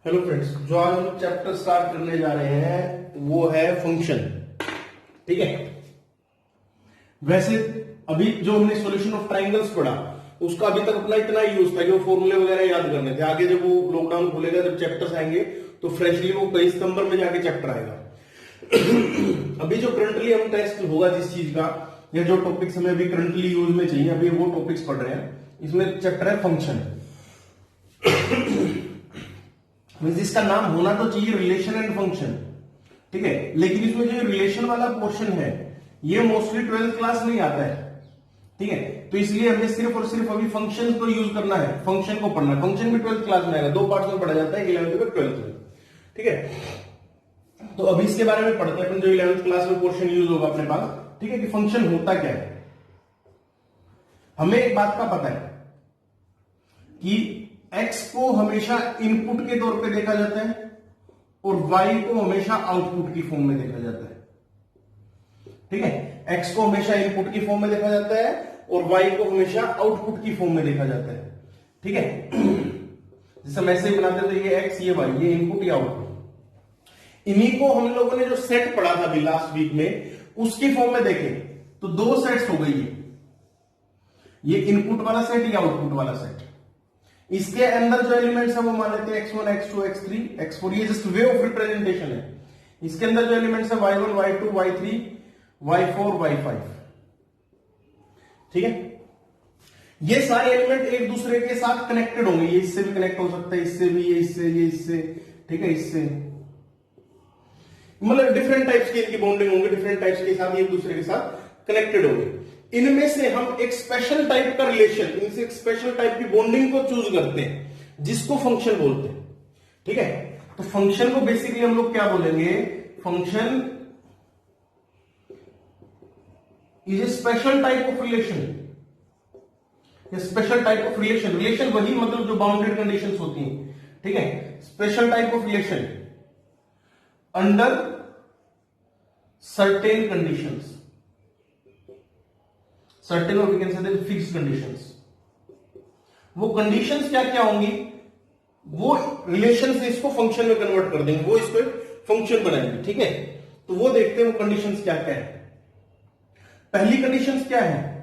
Hello friends, जो आज हम चैप्टर स्टार्ट करने जा रहे हैं वो है फंक्शन। ठीक है। वैसे अभी जो हमने सॉल्यूशन ऑफ ट्रायंगल्स पढ़ा उसका अभी तक अपना इतना ही यूज था कि वो फॉर्मूले वगैरह याद करने थे। आगे जब वो लॉकडाउन खुलेगा, जब चैप्टर्स आएंगे तो फ्रेशली वो 23 सितंबर में जाके चैप्टर आएगा। अभी जो करंटली हम टेस्ट होगा जिस चीज का, या जो टॉपिक्स हमें अभी करंटली यूज में चाहिए, अभी वो टॉपिक्स पढ़ रहे हैं। इसमें चैप्टर है फंक्शन। इसका नाम होना तो चाहिए रिलेशन एंड फंक्शन। ठीक है, लेकिन इसमें जो रिलेशन वाला पोर्शन है ये मोस्टली 12th क्लास में ही आता है। ठीक है, तो इसलिए हमें सिर्फ और सिर्फ अभी फंक्शन को यूज करना है, फंक्शन को पढ़ना है। फंक्शन भी 12th क्लास में आएगा, दो पार्ट्स में पढ़ा जाता है, 11th और 12th में। ठीक है, तो अभी इसके बारे में पढ़ते हैं, जो 11th क्लास में पोर्शन यूज होगा अपने पास। ठीक है, कि फंक्शन होता क्या है। हमें एक बात का पता है कि x को हमेशा इनपुट के तौर पे देखा जाता है और y को हमेशा आउटपुट की फॉर्म में देखा जाता है। ठीक है, x को हमेशा इनपुट की फॉर्म में देखा जाता है और y को हमेशा आउटपुट की फॉर्म में देखा जाता है। ठीक है, जैसे हम ऐसे बनाते थे, ये x ये y, ये इनपुट या आउटपुट। इन्हीं को हम लोगों ने जो सेट पढ़ा था अभी लास्ट वीक में, उसकी फॉर्म में देखें तो दो सेट्स हो गई है, ये इनपुट वाला सेट या आउटपुट वाला सेट। इसके अंदर जो एलिमेंट्स है वो मान लेते हैं x1 x2 x3 x4, ये जस्ट वे ऑफ रिप्रेजेंटेशन है। इसके अंदर जो एलिमेंट्स है y1 y2 y3 y4 y5। ठीक है, ये सारे एलिमेंट एक दूसरे के साथ कनेक्टेड होंगे। ये इससे भी कनेक्ट हो सकता है, इससे भी, ये इससे। ठीक है, इससे मतलब डिफरेंट टाइप्स की इनकी बॉन्डिंग होंगे, डिफरेंट टाइप्स के साथ एक दूसरे के साथ कनेक्टेड होंगे। इनमें से हम एक स्पेशल टाइप का रिलेशन, इनसे एक स्पेशल टाइप की बॉन्डिंग को चूज करते हैं जिसको फंक्शन बोलते हैं। ठीक है, तो फंक्शन को बेसिकली हम लोग क्या बोलेंगे, function is a special type of relation. Special type of relation, relation वही मतलब जो बाउंडेड कंडीशंस होती हैं। ठीक है, special type of relation under certain conditions, certain और we can say fixed conditions. वो कंडीशंस क्या क्या होंगी, वो रिलेशन से इसको फंक्शन में कन्वर्ट कर देंगे, वो इसको फंक्शन बनाएंगे। ठीक है, तो वो देखते हैं वो कंडीशंस क्या क्या है। पहली कंडीशंस क्या है,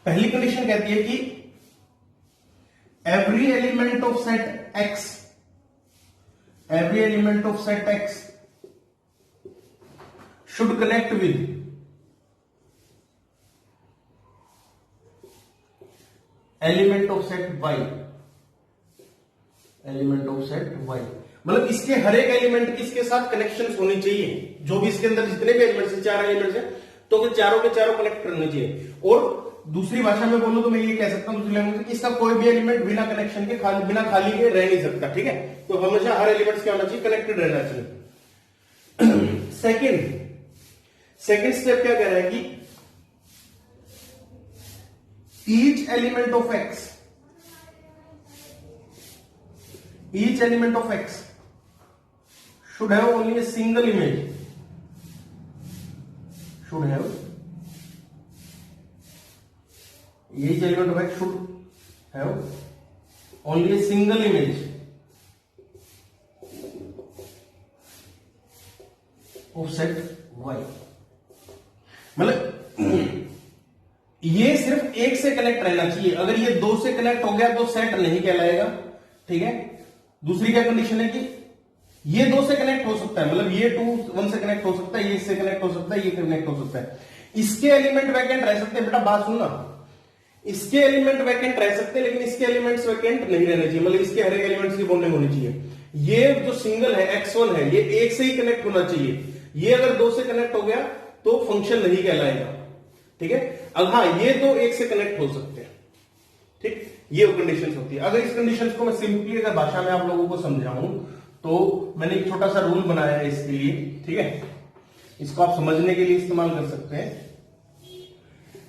पहली कंडीशन कहती है कि every element of set x, every element of set x should connect with element of set y, element of set y। मतलब इसके हर एक एलिमेंट की इसके साथ कनेक्शंस होनी चाहिए। जो भी इसके अंदर जितने भी एलिमेंट्स हैं, 4 एलिमेंट्स हैं, तो चारों के चारों कनेक्ट करने चाहिए। और दूसरी भाषा में बोलूं तो मैं ये कह सकता हूं दूसरी लैंग्वेज में कि इसका कोई भी एलिमेंट बिना कनेक्शन के, बिना खाली के रह नहीं सकता। ठीक है, तो हमेशा हर एलिमेंट्स क्या होना चाहिए, कनेक्टेड रहना चाहिए। सेकंड स्टेप क्या कह रहा है कि each element of x, each element of x should have only a single image, should have, each element of x should have only a single image of set y। मतलब ये सिर्फ एक से कनेक्ट रहना चाहिए। अगर ये दो से कनेक्ट हो गया तो सेट नहीं कहलाएगा। ठीक है, दूसरी क्या कंडीशन है कि ये दो से कनेक्ट हो सकता है, मतलब ये 2 1 से कनेक्ट हो सकता है, ये इससे कनेक्ट हो सकता है, ये कनेक्ट हो सकता है। इसके एलिमेंट वैकेंट रह सकते हैं। बेटा बात सुनना, इसके एलिमेंट वैकेंट रह सकते हैं लेकिन इसके एलिमेंट्स वैकेंट नहीं रहने चाहिए। मतलब इसके हर एक एलिमेंट्स की बॉन्डिंग होनी चाहिए। ये जो सिंगल है x1 है, ये एक से ही कनेक्ट होना चाहिए। ये अगर दो से कनेक्ट हो गया तो फंक्शन नहीं कहलाएगा। ठीक है, अब हाँ, ये दो एक से कनेक्ट हो सकते हैं। ठीक, ये कंडीशंस होती है। अगर इस कंडीशंस को मैं सिंपली अगर भाषा में आप लोगों को समझाऊं तो मैंने एक छोटा सा रूल बनाया है इसके लिए। ठीक है, इसको आप समझने के लिए इस्तेमाल कर सकते हैं।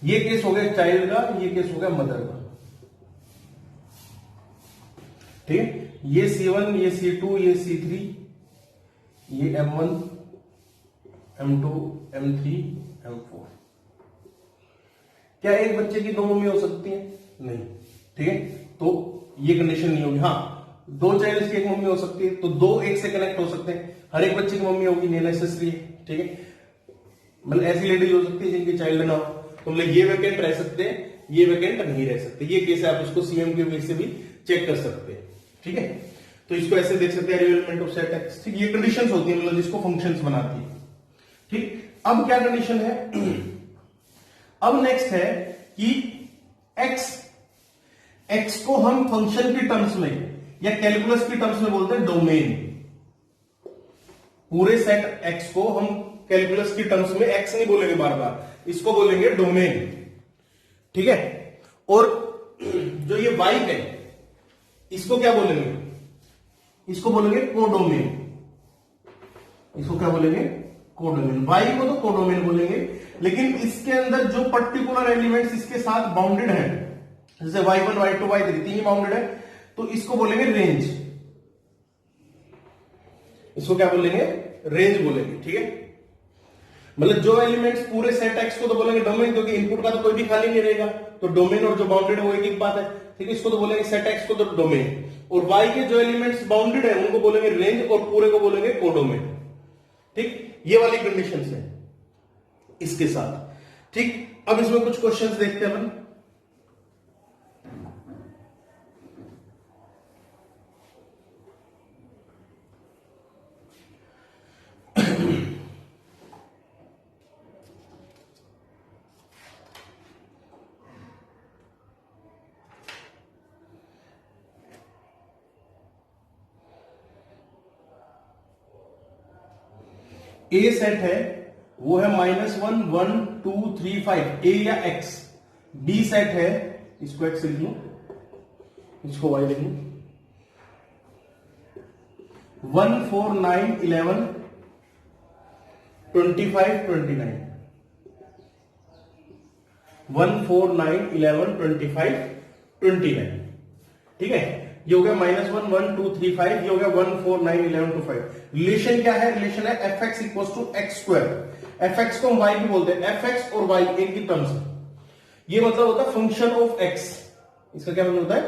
ये केस हो गया चाइल्ड का, ये केस हो गया मदर का। ठीक है, ये C1, ये C2, ये C3, ये M1, M2, M3, M4। क्या एक बच्चे की दो मम्मी हो सकती है? नहीं। ठीक है, तो ये कंडीशन नहीं होगी। हाँ, दो चाइल्ड की एक मम्मी हो सकती है, तो दो एक से कनेक्ट हो सकते हैं, हर एक बच्चे की मम्मी होगी नहीं नेसेसरी है। ठीक है, मतलब ऐसी लेडीज हो सकती है जिनकी चाइल्ड ना हो, तो मतलब ये वैकेंट रह सकते हैं, ये वैकेंट नहीं रह सकते। ये केस है, आप इसको सीएम के वे से भी चेक कर सकते हैं। ठीक है, तो इसको ऐसे देख सकते हैं, एलिमेंट ऑफ सेट एक्स। ठीक, ये कंडीशंस होती है, मतलब जिसको फंक्शंस बनाती है। ठीक, अब क्या कंडीशन है? अब नेक्स्ट है कि एक्स को हम फंक्शन की टर्म्स में या कैलकुलस की टर्म्स में बोलते हैं डोमेन। पूरे सेट एक्स को हम कैलकुलस की टर्म्स में एक्स नहीं बोलेंगे बार बार, इसको बोलेंगे डोमेन। ठीक है, और जो ये वाई है इसको क्या बोलेंगे? इसको बोलेंगे कोडोमेन। इसको क्या बोलेंगे? कोडोमेन। वाई को तो कोडोमेन बोलेंगे, लेकिन इसके अंदर जो पर्टिकुलर एलिमेंट्स इसके साथ बाउंडेड है, जैसे y1 y2 y3 तीन ही बाउंडेड है, तो इसको बोलेंगे रेंज। इसको क्या बोलेंगे? रेंज बोलेंगे। ठीक है, मतलब जो एलिमेंट्स पूरे सेट एक्स को तो बोलेंगे डोमेन, क्योंकि इनपुट का तो कोई भी खाली नहीं रहेगा, तो डोमेन और जो बाउंडेड है वो एक बात है। ठीक है, इसको तो बोलेंगे सेट एक्स को तो डोमेन, और वाई के जो एलिमेंट्स बाउंडेड है उनको बोलेंगे रेंज, और पूरे को बोलेंगे कोडोमेन। ठीक, ये वाली कंडीशंस है इसके साथ। ठीक, अब इसमें कुछ क्वेश्चंस देखते हैं अपन। ए सेट है वो है -1 1 2 3 5 ए या एक्स। बी सेट है, इसको एक्स लिख लो, इसको वाई लिख लो, 1 4 9 11 25 29। 1 4 9 11 25 29। ठीक है, ये हो गया -1 1 2 3 5, ये हो गया 1 4 9 11 2 5। रिलेशन क्या है? रिलेशन है f x equal to x square. F x को हम वाई भी बोलते हैं, एफ एक्स और वाई एक ही टर्म्स है। ये मतलब होता है फंक्शन ऑफ एक्स। इसका क्या मतलब होता है?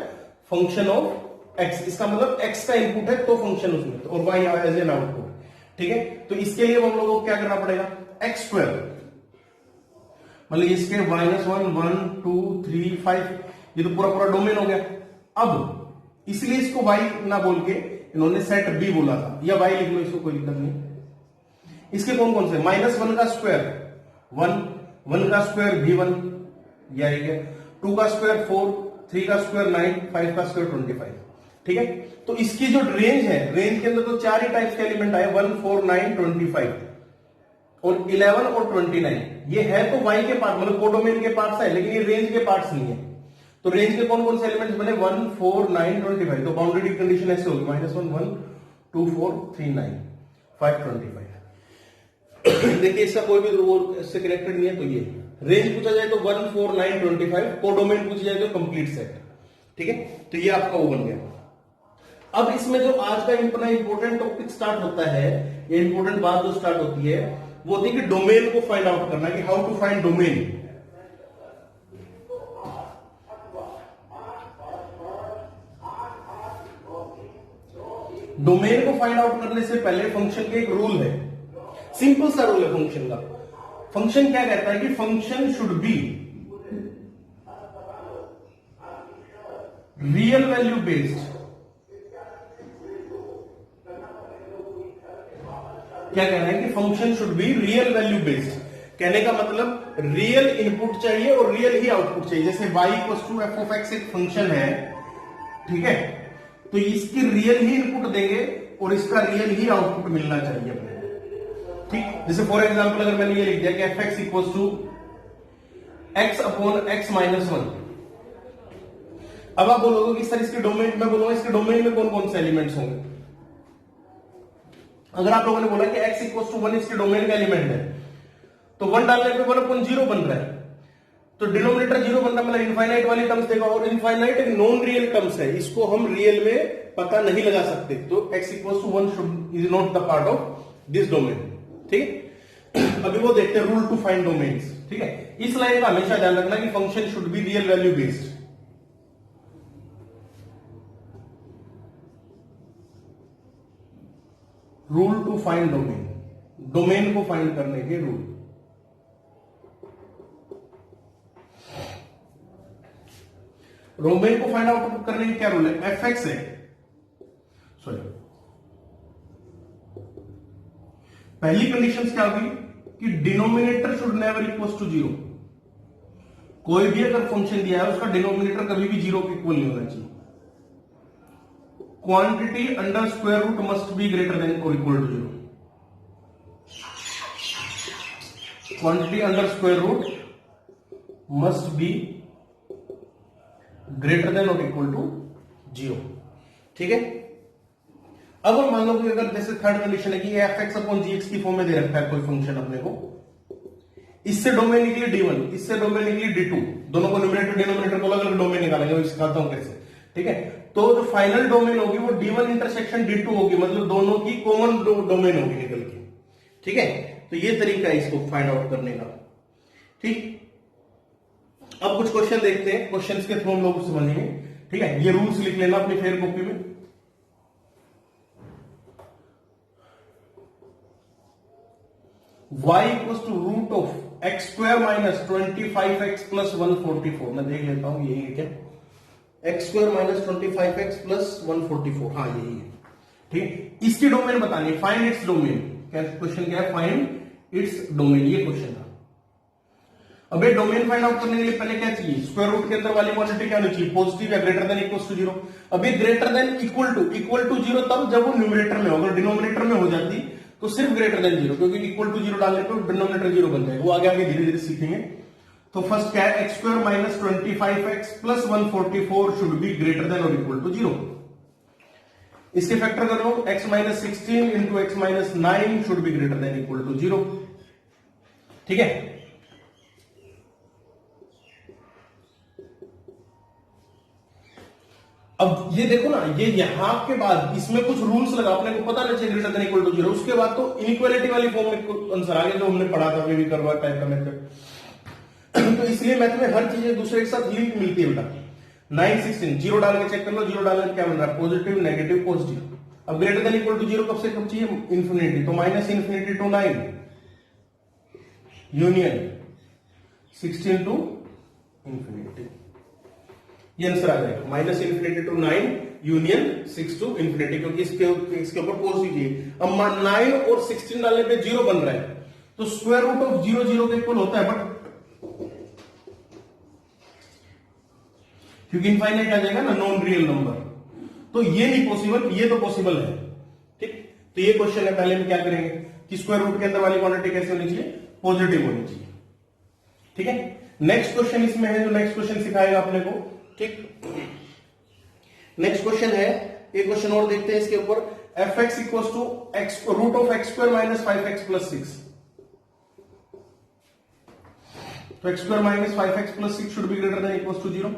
Function of x. इसका मतलब एक्स का इनपुट है तो फंक्शन उसमें, और वाई एज एन आउटपुट। ठीक है, तो इसके लिए हम लोगों को क्या करना पड़ेगा? एक्स स्क्वायर, मतलब इसके -1 1 2 3 5, ये तो पूरा डोमेन हो गया। अब इसलिए इसको y ना बोल के इन्होंने सेट b बोला था, या y लिख लो, इसको कोई दिक्कत नहीं। इसके कौन कौन से? -1 का स्क्वायर 1, 1 का स्क्वायर b1, या 2 का स्क्वायर 4, 3 का स्क्वायर 9, 5 का स्क्वायर 25। ठीक है, तो इसकी जो रेंज है, रेंज के अंदर तो चार ही टाइप्स के एलिमेंट आए, 1 4 9 25 और 11 और 29। ये है तो y के पार्ट, मतलब कोडोमेन के पार्ट्स है, लेकिन ये रेंज के पार्ट्स नहीं है। तो रेंज के कौन कौन से एलिमेंट्स बने? 1 4 9 25। तो बाउंड्री कंडीशन ऐसे होगी, -1 1 2 4 3 9 5 25। देखिए इसका कोई भी इससे कनेक्टेड नहीं है, तो ये रेंज पूछा जाए तो 1 4 9 25, कोडोमेन पूछा जाए तो कंप्लीट सेट। ठीक है, तो ये आपका वो बन गया। अब इसमें जो आज का अपना इंपॉर्टेंट टॉपिक स्टार्ट होता है, ये इंपॉर्टेंट बात जो स्टार्ट होती है वो होती है कि डोमेन को फाइंड आउट करना, कि how to find domain. Domain को फाइंड आउट करने से पहले फंक्शन के एक रूल है, सिंपल सा रूल है फंक्शन का। फंक्शन क्या कहता है कि function should be real value based. क्या कहना है कि function should be real value based. कहने का मतलब रियल इनपुट चाहिए और रियल ही आउटपुट चाहिए। जैसे y = f(x) एक फंक्शन है, ठीक है, तो इसकी रियल ही इनपुट देंगे और इसका रियल ही आउटपुट मिलना चाहिए अपने। ठीक, जैसे फॉर एग्जांपल अगर मैंने ये लिख दिया कि f(x) = x/(x-1)। अब आप बोलोगे कि सर इसके डोमेन, मैं बोलूंगा इसके डोमेन में कौन कौन से एलिमेंट्स होंगे। अगर आप लोगों ने बोला कि x = 1 इसके डोमेन का एलिमेंट है, तो 1 डालने पे 1/0 बन रहा है, तो डिनोमिनेटर 0 बनना मतलब इनफाइनाइट वाली टर्म्स देगा, और इनफाइनाइट एक नॉन रियल टर्म्स है, इसको हम रियल में पता नहीं लगा सकते। तो x = 1 is not the part of this domain. ठीक है, अभी वो देखते हैं रूल टू फाइंड डोमेन्स। ठीक है। ठीक है, इस लाइन का हमेशा ध्यान रखना कि function should be real value based. Rule to find domain, domain को फाइंड करने के रूल। डोमेन को फाइंड आउट करने के क्या रूल है? एफ एक्स है, सॉरी पहली कंडीशन क्या होगी कि denominator should never equal to zero. कोई भी अगर फंक्शन दिया है उसका डिनोमिनेटर कभी भी जीरो के इक्वल नहीं होना चाहिए। Quantity under square root must be greater than और equal to zero. Quantity under square root must be greater than और इक्वल टू जीरो। ठीक है, अब हम मान लो कि अगर जैसे थर्ड कंडीशन है कि एफ एक्स अपॉन जी एक्स की फॉर्म में दे रखा है कोई फंक्शन अपने को, इससे डोमेन निकली D1, इससे डोमेन निकली D2, दोनों को न्यूमरेटर डिनोमिनेटर को अलग अलग डोमेन निकालेंगे, वो सिखाता हूं कैसे। ठीक है, तो जो फाइनल डोमेन होगी वो D1 इंटरसेक्शन D2 होगी, मतलब दोनों की कॉमन डोमेन होगी निकल के। ठीक है, तो ये तरीका है इसको फाइंड आउट करने का। ठीक, अब कुछ क्वेश्चन देखते हैं, क्वेश्चंस के थ्रू हम लोग समझेंगे। ठीक है, ये रूल्स लिख लेना अपनी फेयर कॉपी में। y equal to root of x square minus 25x plus 144। मैं देख लेता हूं यही है क्या, x square minus 25x plus 144, हाँ यही है। ठीक, इसकी डोमेन बतानी है, फाइंड इट्स डोमेन। क्या क्वेश्चन क्या है? फाइंड इट्स डोमेन, ये क्वेश्चन था। अब ये डोमेन फाइंड आउट करने के लिए पहले क्या चाहिए? स्क्वायर रूट के अंदर वाली क्वांटिटी क्या होनी चाहिए? पॉजिटिव या greater than equal to zero. अभी greater than equal to zero तब जब वो न्यूमरेटर में हो, अगर डिनोमिनेटर में हो जाती तो सिर्फ ग्रेटर देन जीरो, क्योंकि इक्वल टू जीरो डालने पर डिनोमिनेटर जीरो बन जाएगा। वो आगे आगे धीरे धीरे सीखेंगे। तो फर्स्ट क्या है? X square minus 25x plus 144 should be greater than और इक्वल टू जीरो। इसके फैक्टर कर लो, x minus 16 into x minus 9 should be greater than equal to zero. ठीक है, अब ये देखो ना, ये यहां के बाद इसमें कुछ रूल्स लगा, अपने को पता नहीं greater than equal to zero. उसके बाद तो इनइक्वालिटी वाली फॉर्म में आंसर आ गया, जो हमने पढ़ा था बेबी कर्व टाइप का मेथड। तो इसलिए मैथ में हर चीज एक दूसरे के साथ लिंक मिलती है बेटा। 9 16 जीरो डाल के चेक कर लो, जीरो डालने क्या बन रहा है? Positive negative positive. अब greater than equal to zero कब से कब चाहिए? इंफिनिटी। तो minus infinity to 9 union 16 to infinity, ये आंसर आ जाएगा। Minus infinity to 9 union 6 to infinity, क्योंकि इसके ऊपर पॉजिटिव है। अब 9 और 16 डालने पे जीरो बन रहा है, तो square root of zero zero के इक्वल होता है, बट क्योंकि इनफाइनाइट आ जाएगा ना, नॉन रियल नंबर, तो ये नहीं पॉसिबल, ये तो पॉसिबल है। ठीक, तो ये क्वेश्चन है। पहले हम क्या करेंगे कि स्क्वायर रूट के अंदर वाली क्वांटिटी कैसे होनी चाहिए? पॉजिटिव होनी चाहिए। ठीक है, नेक्स्ट क्वेश्चन इसमें है, जो नेक्स्ट क्वेश्चन सिखाएगा अपने को। ठीक, नेक्स्ट क्वेश्चन है, एक क्वेश्चन और देखते हैं इसके ऊपर। F x equal to x root of x square minus 5x plus 6। तो x square minus 5x plus 6 should be greater than equal to zero.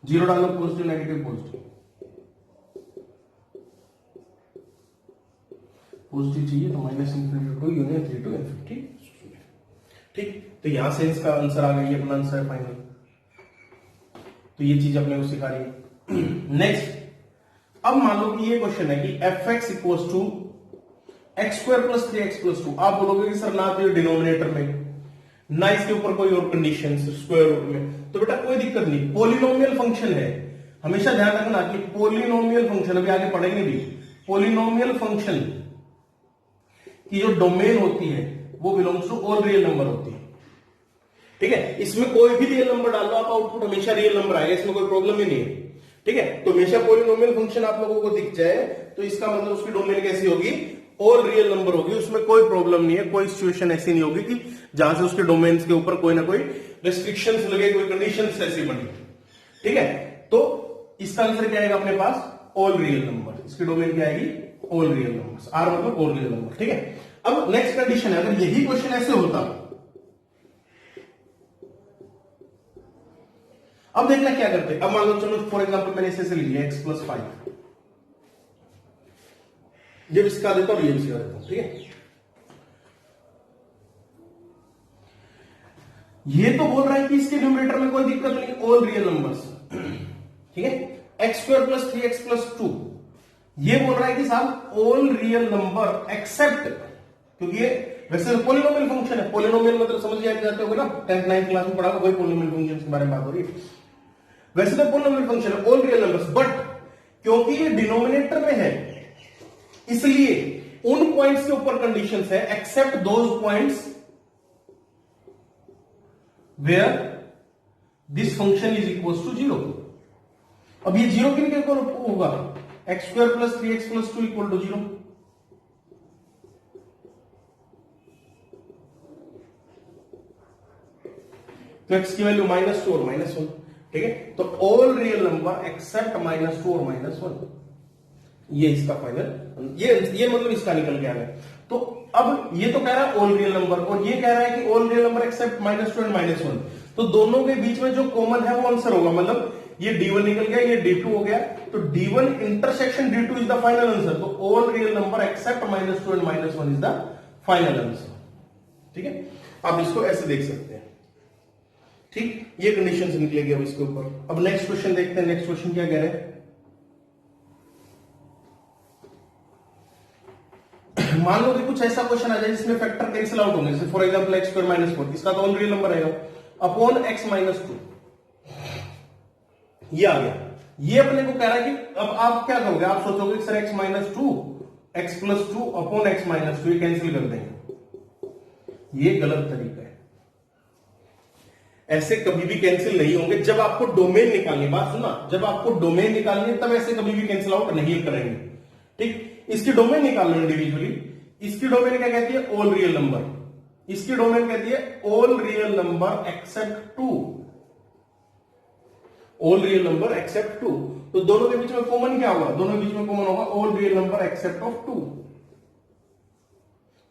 Zero डालो, पॉजिटिव नेगेटिव पॉजिटिव, पॉजिटिव चाहिए तो minus infinity to union 3 to infinity. ठीक, तो यहां से इसका answer आ गया, ये अपना आंसर है फाइनल। तो ये चीज अपने को सिखा रही है। नेक्स्ट, अब मान लो कि ये क्वेश्चन है कि f x equal to x square plus 3x plus 2। आप बोलोगे कि सर ना तो ये डिनोमिनेटर में, ना इसके ऊपर कोई और कंडीशन स्क्वायर रूट में, तो बेटा कोई दिक्कत नहीं, पोलिनोमियल फंक्शन है। हमेशा ध्यान रखना कि पोलिनोमियल फंक्शन, अभी आगे पढ़ेंगे भी, पोलिनोमियल फंक्शन की जो डोमेन होती है वो belongs to all real number होती है। ठीक है, इसमें कोई भी रियल नंबर डाल लो आप, आउटपुट हमेशा रियल नंबर आएगा, इसमें कोई प्रॉब्लम ही नहीं है। ठीक है, तो हमेशा पोलिनोमियल फंक्शन आप लोगों को दिख जाए तो इसका मतलब उसकी डोमेन कैसी होगी? ऑल रियल नंबर होगी, उसमें कोई प्रॉब्लम नहीं है। कोई सिचुएशन ऐसी नहीं होगी कि जहां से उसके डोमेन्स के ऊपर कोई ना कोई रेस्ट्रिक्शंस लगे, कोई कंडीशंस ऐसी बनी। ठीक है, तो इसका आंसर क्या आएगा अपने पास? All real number. इसकी डोमेन क्या आएगी? All real numbers. आर मतलब ऑल रियल नंबर। ठीक है, अब नेक्स्ट कंडीशन है, अगर यही क्वेश्चन ऐसे होता, अब देखना क्या करते। अब मान लो, चलो फॉर एग्जांपल मैंने इसे लिया x प्लस 5, ये भी सिखा देता हूं, ये भी सिखा देता हूं, ठीक है। ये तो बोल रहा है कि इसके न्यूमरेटर में कोई दिक्कत नहीं, ऑल रियल नंबर्स, ठीक है। X square plus 3x plus 2, ये बोल रहा है कि साहब ऑल रियल नंबर एक्सेप्ट, क्योंकि ये वैसे पॉलिनोमियल फंक्शन है, पॉलिनोमियल मतलब समझ जाते होगे ना, 10th 9th क्लास में पढ़ा वही पॉलिनोमियल फंक्शन के बारे में बात हो रही है। वैसे तो पॉलिनोमियल फंक्शन है ऑल रियल नंबर्स, बट क्योंकि ये डिनोमिनेटर में है इसलिए उन पॉइंट्स के ऊपर कंडीशंस है, except those points where this function is equal to 0। अब ये 0 किन के ऊपर होगा, x square plus 3x plus 2 equal to 0। तो x की वैल्यू -2 और -1, ठीक है। तो ऑल रियल नंबर एक्सेप्ट -2 और -1, ये इसका फाइनल, ये मतलब इसका निकल के आ गया। तो अब ये तो कह रहा है ऑल रियल नंबर, और ये कह रहा है कि all real number except -2 and -1, तो दोनों के बीच में जो कॉमन है वो आंसर होगा, मतलब ये D1 निकल गया, ये D2 हो गया, तो D1 intersection D2 is the final answer. तो all real number except -2 and -1 is the final answer, ठीक है। आप इसको ऐसे देख सकते हैं, ठीक। ये कंडीशन से निकलेगी अब इसके ऊपर। अब नेक्स्ट क्वेश्चन देखते हैं, नेक्स्ट क्वेश्चन क्या कह रहे हैं। मान लो कि कुछ ऐसा क्वेश्चन आ जाए जिसमें फैक्टर कैंसिल आउट होंगे, जैसे फॉर एग्जांपल x स्क्वायर -4, इसका तो ऑल रियल नंबर आएगा, अपॉन x -2, ये आ गया। ये अपने को कह रहा है कि अब आप क्या करोगे, आप सोचोगे sir x -2 x plus 2 upon x -2 ये कैंसिल कर देंगे, ये गलत तरीका है। ऐसे कभी भी कैंसिल नहीं होंगे, जब आपको डोमेन निकालनी, बात सुना, जब आपको डोमेन निकालनी है तब ऐसे कभी भी कैंसिल आउट नहीं करेंगे, ठीक। इसकी डोमेन निकालना इंडिविजुअली, इसकी डोमेन क्या कहती है, ऑल रियल नंबर, इसकी डोमेन कहती है all real number except 2, all real number except 2। तो दोनों के बीच में कॉमन क्या होगा, दोनों के बीच में कॉमन होगा all real number except of 2,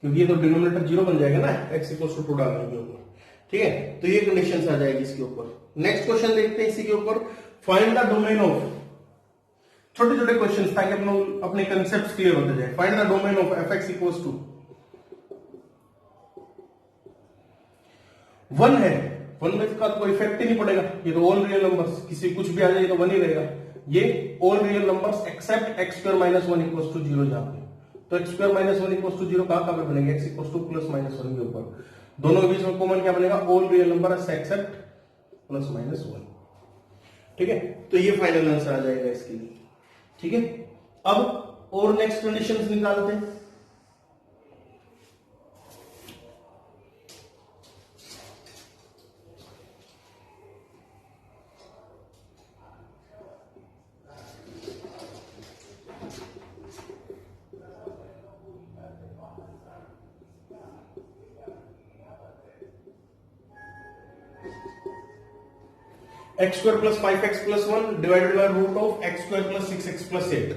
क्योंकि ये तो डिनोमिनेटर 0 बन जाएगा ना, x इक्वल टू 2 डालने के ऊपर, ठीक है। तो ये कंडीशन आ जाएगी इसके ऊपर। नेक्स्ट क्वेश्चन देखते हैं इसी के ऊपर, फाइंड द डोमेन ऑफ, छोटे छोटे क्वेश्चन ताकि अपने कंसेप्ट क्लियर होते जाए। Find the domain of fx equals to 1 है, 1 में का कोई इफेक्ट ही नहीं पड़ेगा, ये तो ऑल रियल नंबर्स, किसी कुछ भी आ जाए तो 1 ही रहेगा। ये all real numbers except x square -1 equals to 0 जहां पे, तो x स्क्वायर -1 इक्वल्स टू 0 कहां पे बनेगा, x इक्वल्स टू प्लस -1 के ऊपर, दोनों के बीच में कॉमन क्या बनेगा, all real number accept plus -1, ठीक है। तो ये फाइनल आंसर आ जाएगा इसके लिए, ठीक है। अब और नेक्स्ट कंडीशंस निकालते हैं। X square plus 5x plus 1 divided by root of x square plus 6x plus 8,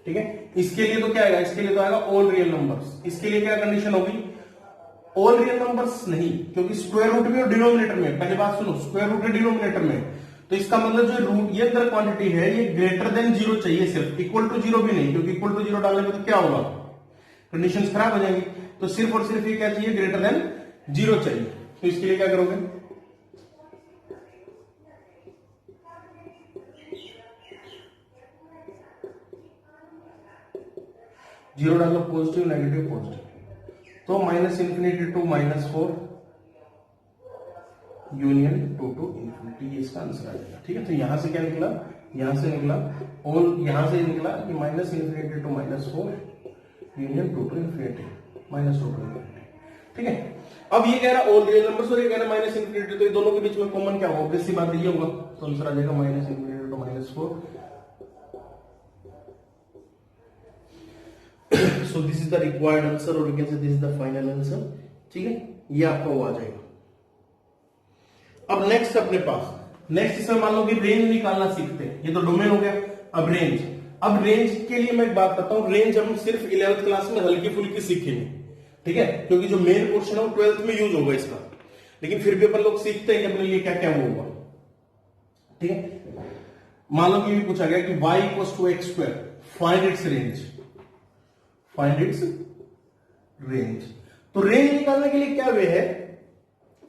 ठीक है। इसके लिए तो क्या आएगा, इसके लिए तो आएगा ऑल रियल नंबर्स। इसके लिए क्या कंडीशन होगी, ऑल रियल नंबर्स नहीं, क्योंकि स्क्वायर रूट में और डिनोमिनेटर में, पहले बात सुनो, स्क्वायर रूट है डिनोमिनेटर में, तो इसका मतलब जो रूट ये अंदर क्वांटिटी है ये ग्रेटर देन 0 चाहिए, सिर्फ इक्वल टू 0 भी नहीं, क्योंकि इक्वल टू 0 डालने पर तो क्या होगा, कंडीशन खराब हो जाएंगी। तो सिर्फ और सिर्फ ये क्या चाहिए, ग्रेटर देन 0 चाहिए। तो इसके लिए क्या करोगे, जीरो डालो, पॉजिटिव नेगेटिव पॉजिटिव, तो -∞ टू -4 यूनियन 2 टू इन्फिनिटी, ये इसका आंसर आ जाएगा, ठीक है। तो यहां से क्या निकला, यहां से निकला और यहां से निकला कि -∞ to -4 union 2 to infinity, -2 to infinity, ठीक है। अब ये कह रहा ऑल रियल नंबर्स और ये कह रहा -∞, तो ये दोनों के बीच में कॉमन क्या होगा, ऑब्वियस सी बात ये होगा, तो आंसर आ जाएगा -∞ to -4। So this is the required answer, or you can say this is the final answer, ठीक है। ये आपका वो आ जाएगा। अब नेक्स्ट अपने पास, नेक्स्ट इसमें मान लो कि रेंज निकालना सीखते हैं, ये तो डोमेन हो गया। अब रेंज, अब रेंज के लिए मैं एक बात करता हूं, रेंज हम सिर्फ 11th क्लास में हल्की फुल्की सीखेंगे, ठीक है, क्योंकि जो मेन पोर्शन है वो 12th में यूज होगा इसका, लेकिन फिर भी अपन लोग सीखते हैं कि अपने लिए क्या क्या वो होगा, ठीक है। मान लो कि पूछा गया कि y = x², find its range, find its range. तो रेंज निकालने के लिए क्या वे है,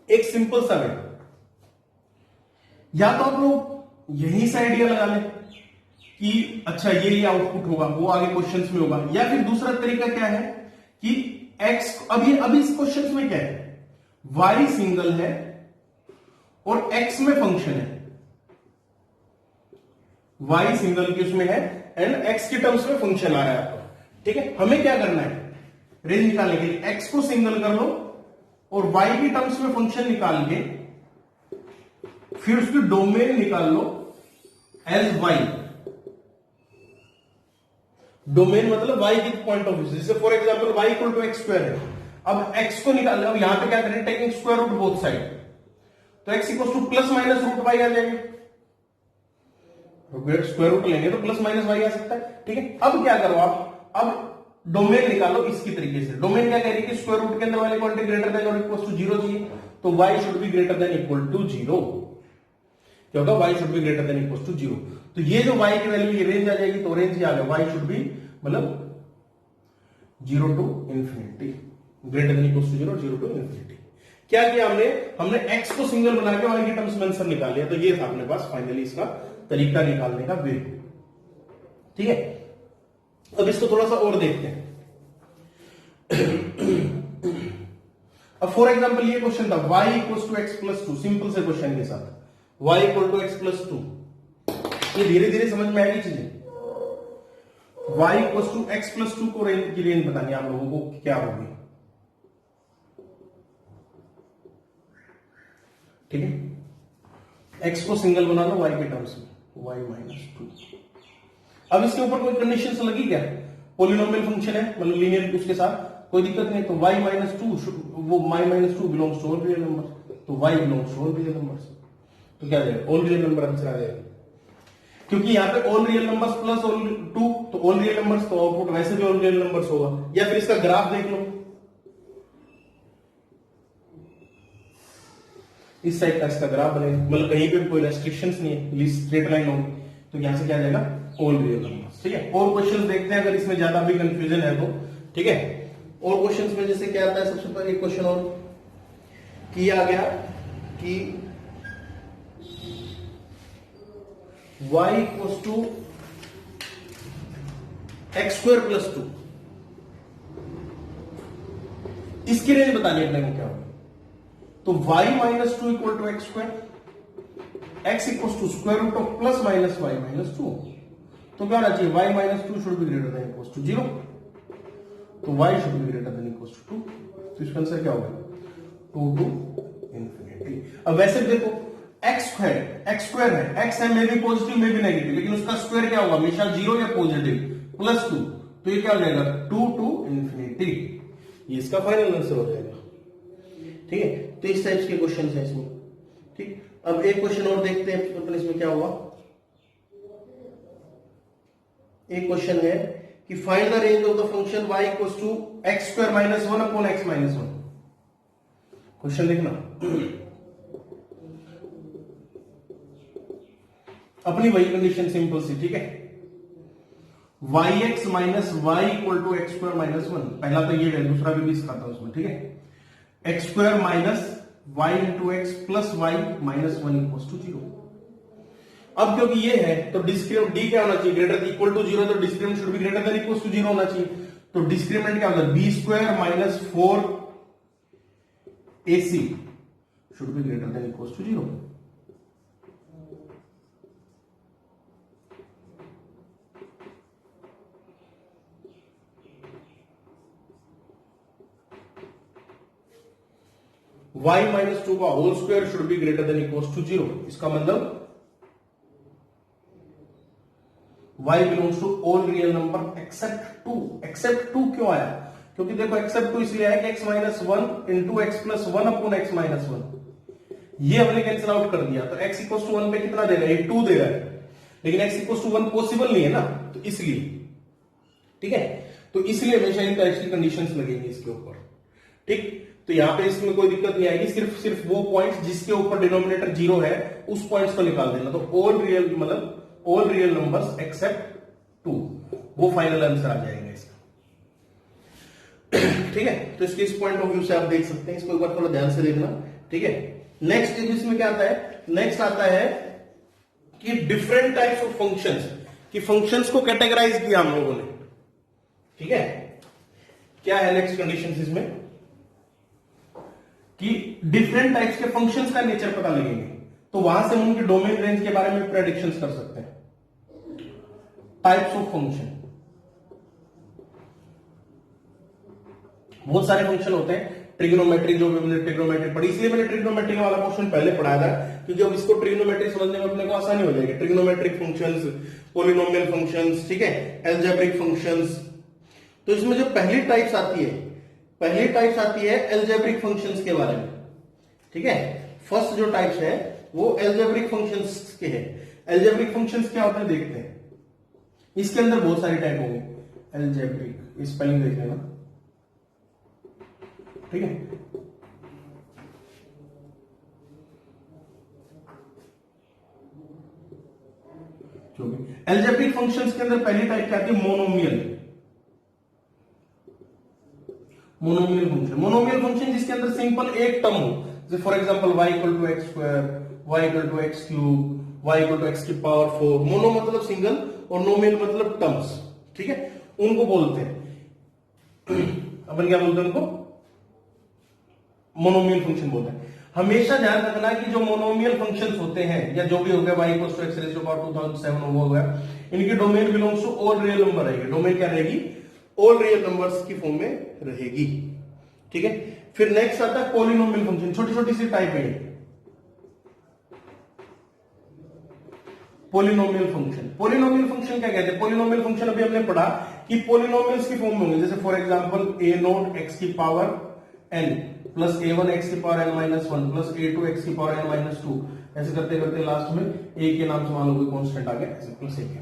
एक सिंपल सा वे, या तो आप लोग यहीं से आइडिया लगा लें कि अच्छा ये आउटपुट होगा, वो आगे क्वेश्चंस में होगा, या फिर दूसरा तरीका क्या है कि एक्स, अभी इस क्वेश्चंस में क्या है, वाई सिंगल है और एक्स में फंक्शन है, वाई सिंगल की उसमें है एंड एक्स के टर्म्स में फंक्शन आ रहा है आपका। ठीक है, हमें क्या करना है रेंज निकालने के लिए, एक्स को सिंगल कर लो और वाई की टर्म्स में फंक्शन निकाल के फिर उसकी डोमेन निकाल लो एज वाई। डोमेन मतलब वाई की पॉइंट ऑफ व्यू, जैसे for example y equal to x square है, अब एक्स को निकाल, अब यहां पे क्या करें, taking square root both side, तो x equal to plus minus root y आ जाएगा, स्क्वायर रूट लेंगे तो प्लस माइनस वाई आ सकता है। ठीक है, अब क्या करो आप, अब डोमेन निकालो इसकी तरीके से। डोमेन क्या कह रही है कि स्क्वायर रूट के अंदर वाली क्वांटिटी ग्रेटर देन और इक्वल टू जीरो चाहिए, तो y should be greater than equal to zero. क्या होगा, y should be greater than equal to zero. तो ये जो वाई की वैल्यू ये रेंज आ जाएगी, तो रेंज क्या आ गया, वाई शुड बी मतलब zero to infinity, greater than equal to zero, zero to infinity. क्या किया हमने एक्स को सिंगल बना के वाई के टर्म्स में आंसर निकाल लिया। तो ये था अपने पास फाइनली इसका तरीका निकालने का वे। ठीक है, अब इसको थोड़ा सा और देखते हैं। अब फॉर एग्जांपल ये क्वेश्चन था y equal to x plus two, simple से क्वेश्चन के साथ y equal to x plus two, ये धीरे धीरे समझ में आएगी चीजें। y equal to x plus two को रेंज की रेंज बतानी आप लोगों को क्या होगी। ठीक है, x को सिंगल बना लो y के टर्म्स में, y माइनस टू। अब इसके ऊपर कोई कंडीशंस लगी क्या, पॉलिनोमियल फंक्शन है मतलब लीनियर, उसके साथ कोई दिक्कत नहीं, तो y माइनस टू, वो y minus two belongs to all real number, तो y belongs to all real numbers, तो क्या आ जाएगा, ऑल रियल नंबर आंसर आ जाएगा। क्योंकि यहां पे all real numbers plus all two, तो ऑल रियल नंबर्स, तो आउटपुट वैसे भी ऑल रियल नंबर्स होगा। या फिर इसका ग्राफ देख लो, इस साइड का इसका ग्राफ बनेगा, मतलब कहीं पे कोई रेस्ट्रिक्शंस नहीं है, स्ट्रेट लाइन होगी, तो यहां से क्या आ जाएगा, ऑल रियल नंबर्स। ठीक है, और क्वेश्चंस देखते हैं अगर इसमें ज्यादा भी कंफ्यूजन है तो। ठीक है, और क्वेश्चंस में जैसे क्या आता है, सबसे पहले एक क्वेश्चन और किया गया कि y equal to x square plus two, इसकी रेंज बतानी अपने को क्या होगी। तो y minus two equal to x square, x equal to square root of plus minus y minus two, तो क्या होना चाहिए, y minus two should be greater than equal to zero, तो y should be greater than equal to two, तो इसका answer क्या होगा, to to infinity. अब वैसे देखो एक्स स्क्वायर है, एक्स है मे भी पॉजिटिव मे भी नेगेटिव, लेकिन उसका स्क्वायर क्या होगा, हमेशा जीरो या पॉजिटिव प्लस टू, तो ये क्या हो जाएगा, टू टू इंफिनिटी, ये इसका फाइनल आंसर हो जाएगा। ठीक है, तो इस टाइप के क्वेश्चन है इसमें। ठीक, अब एक क्वेश्चन और देखते हैं अपन इसमें क्या हुआ। एक क्वेश्चन है कि find the range of the function y equals to x square minus one upon x minus one. Question देखना, अपनी वही कंडीशन सिंपल सी। ठीक है, y x minus y equal to x square minus one, पहला तो ये है, दूसरा भी सिखाता हूं उसमें। ठीक है, x square minus y into x plus y minus one equal to zero. अब क्योंकि ये है तो डिस्क्रिमिनेंट डी क्या होना चाहिए, ग्रेटर इक्वल टू जीरो, तो discriminant should be greater than equal to zero होना चाहिए। तो डिस्क्रिमिनेंट क्या होता है, B square minus four AC should be greater than equals to 0. y minus two का whole square should be greater than equals to 0। इसका मतलब y belongs to all real number except two. Except two क्यों आया, क्योंकि देखो accept to इसलिए आया कि x minus one into x plus one upon x minus one, ये हमने कैंसिल आउट कर दिया। तो x इक्वल टू वन पे कितना दे रहा है, 2 दे रहा है, लेकिन x equal to one possible नहीं है ना, तो इसलिए। ठीक है, तो इसलिए हमेशा इन टाइप्स की कंडीशंस लगेंगी इसके ऊपर। ठीक, तो यहां पे इसमें कोई दिक्कत नहीं आएगी, सिर्फ वो पॉइंट्स जिसके ऊपर डिनोमिनेटर जीरो है उस पॉइंट्स को निकाल देना। तो ऑल रियल मतलब all real numbers except two, वो फाइनल आंसर आ जाएगा इसका। ठीक है, तो इसके इस पॉइंट ऑफ व्यू से आप देख सकते हैं, इसको एक बार थोड़ा ध्यान से देखना। ठीक है, नेक्स्ट इसमें क्या आता है, नेक्स्ट आता है कि डिफरेंट टाइप्स ऑफ फंक्शंस, कि फंक्शंस को कैटेगराइज किया हम लोगों ने। ठीक है, क्या है नेक्स्ट कंडीशन इसमें, कि डिफरेंट टाइप्स के फंक्शंस का नेचर पता लगेंगे, तो वहां से हम उनके डोमेन रेंज के बारे में प्रेडिक्शंस कर सकते हैं। टाइप्स ऑफ फंक्शन, बहुत सारे फंक्शन होते हैं। ट्रिग्नोमेट्री, जो भी मैंने ट्रिग्नोमेट्री पढ़ी, इसलिए मैंने ट्रिग्नोमेट्री वाला पोर्शन पहले पढ़ाया था, क्योंकि अब इसको ट्रिग्नोमेट्री समझने में अपने को आसानी हो जाएगी। ट्रिग्नोमेट्रिक फंक्शंस, पॉलिनोमियल फंक्शंस, ठीक है, एल्जेब्रिक फंक्शंस। तो इसमें जो पहली टाइप्स आती है एल्जेब्रिक फंक्शंस के बारे में। ठीक है, फर्स्ट जो टाइप्स है वो एल्जेब्रिक फंक्शंस के हैं। एल्जेब्रिक फंक्शंस क्या होते हैं देखते हैं। इसके अंदर बहुत सारी टाइप होंगे एल्जेब्रिक, स्पेलिंग देख लेना। ठीक है, जो भी एल्जेब्रिक फंक्शंस के अंदर पहली टाइप क्या आती है, मोनोमियल फंक्शन। मोनोमियल फंक्शन जिसके अंदर सिंपल एक टर्म हो, जैसे for example y equal to x square, y equal to x cube, y equal to x की पावर 4। मोनो मतलब सिंगल और नोमियल मतलब टर्म्स। ठीक है, उनको बोलते हैं अपन क्या बोलते हैं, उनको मोनोमियल फंक्शन बोलते हैं। हमेशा ध्यान रखना कि जो मोनोमियल फंक्शंस होते हैं, या जो भी हो गया y equal to x raise to power 2007 हो गया, इनकी domain belongs to all real number रहेगी। डोमेन क्या रहेगी, ऑल रियल नंबर्स की फॉर्म में रहेगी। ठीक है, फिर नेक्स्ट आता है पॉलिनोमियल फंक्शन। छोटी छोटी सी टाइप है पॉलिनोमियल फंक्शन। पॉलिनोमियल फंक्शन क्या कहते हैं, पॉलिनोमियल फंक्शन अभी हमने पढ़ा कि पॉलिनोमियल्स की फॉर्म में होंगे, जैसे for example a not x की power n plus a1 x की power n minus 1 plus a2 x की पावर n माइनस 2, ऐसे करते करते लास्ट में a के नाम से मान लो कोई कांस्टेंट आ गया, ऐसे प्लस a के।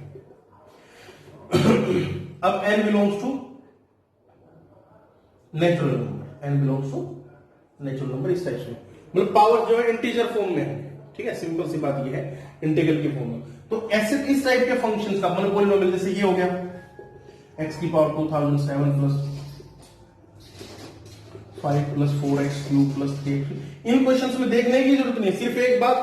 अब n belongs to natural number, n belongs to natural number, इस टाइप से मतलब पावर जो है इंटीजर फॉर्म में है। ठीक है, सिंपल सी बात ये है, इंटीग्रल की फॉर्म में। तो ऐसे इस टाइप के फंक्शंस का मतलब पॉलिनोमियल, जैसे ये हो गया x की power 2007 plus 5 plus 4x cube plus 3। इन क्वेश्चंस में देखने की जरूरत नहीं, सिर्फ एक बात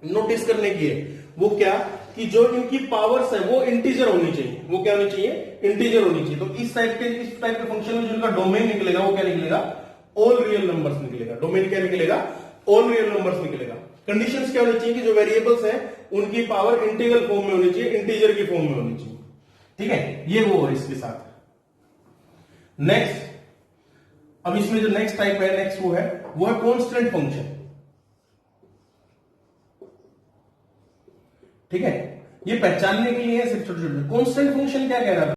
नोटिस करने की है, वो क्या कि जो इनकी पावर्स है वो इंटीजर होनी चाहिए। वो क्या होनी चाहिए, इंटीजर होनी चाहिए। तो इस टाइप के फंक्शन में जो इनका डोमेन निकलेगा वो क्या निकलेगा, ऑल रियल नंबर्स निकलेगा। डोमेन क्या निकलेगा, ऑल रियल नंबर्स निकलेगा। कंडीशंस क्या होनी चाहिए कि जो वेरिएबल्स हैं उनकी पावर इंटीग्रल फॉर्म में होनी चाहिए, इंटीजर की फॉर्म में होनी चाहिए। ठीक है, ये वो है इसके साथ। नेक्स्ट, अब इसमें जो नेक्स्ट टाइप है, नेक्स्ट वो है कांस्टेंट फंक्शन। ठीक है, ये पहचानने के लिए सिर्फ छोटे छोटे। कांस्टेंट फंक्शन क्या कह रहा था,